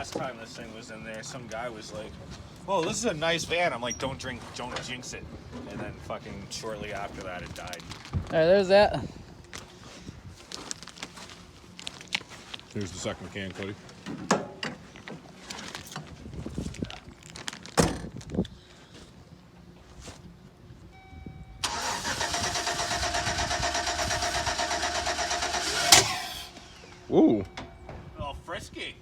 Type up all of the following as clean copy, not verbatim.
last time this thing was in there, some guy was like, "Oh, this is a nice van." I'm like, "Don't jinx it." And then fucking shortly after that, it died. All right, there's that. Here's the second can, Cody. Ooh. Oh, frisky.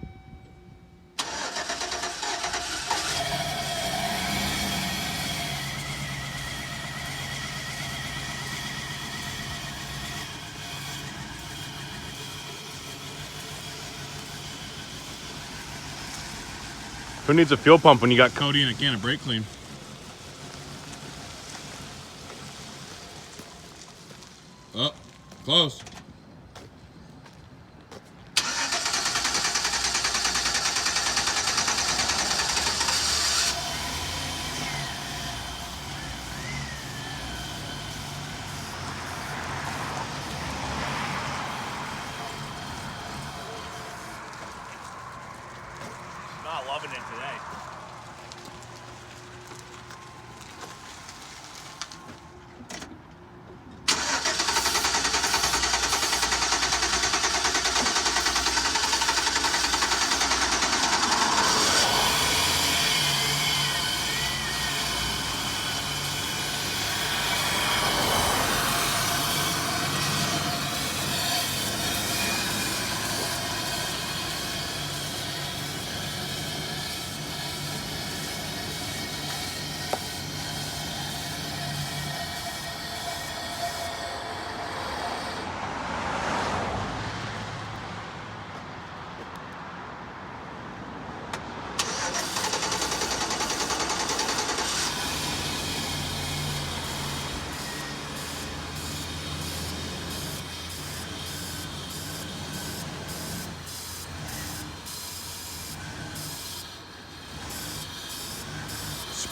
Who needs a fuel pump when you got Cody and a can of brake clean? Oh, close. Not loving it today.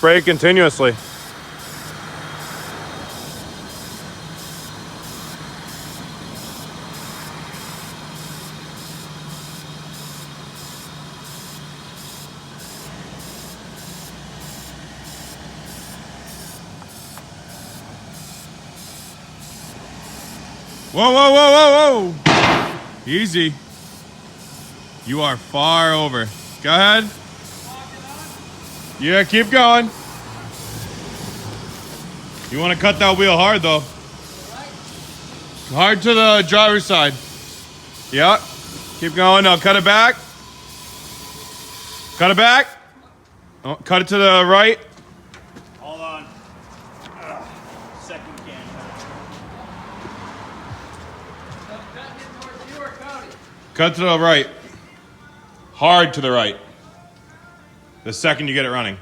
Spray continuously. Whoa, whoa, whoa, whoa, whoa! Easy. You are far over. Go ahead. Yeah, keep going. You want to cut that wheel hard, though. Hard to the driver's side. Yeah. Keep going. Now cut it back. Cut it back. Oh, cut it to the right. Hold on. Second can. Cut to the right. Hard to the right. The second you get it running.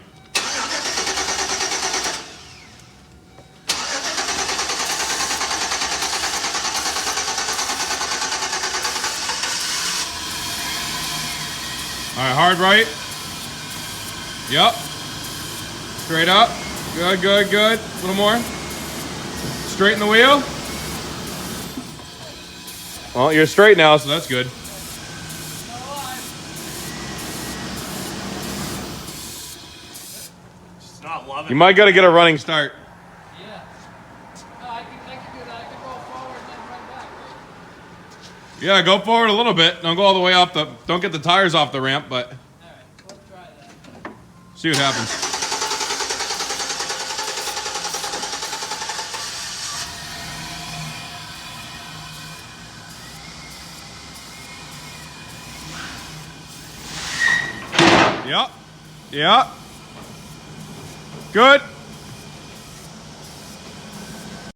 All right, hard right. Yep. Straight up. Good, good, good. A little more. Straighten the wheel. Well, you're straight now, so that's good. Just not loving You might got to get a running start. Yeah. No, I can do that. I can go forward and then run back, right? Yeah, go forward a little bit. Don't go all the way off the. Don't get the tires off the ramp, but All right, let's try that. see what happens. Yep. Yep. Good.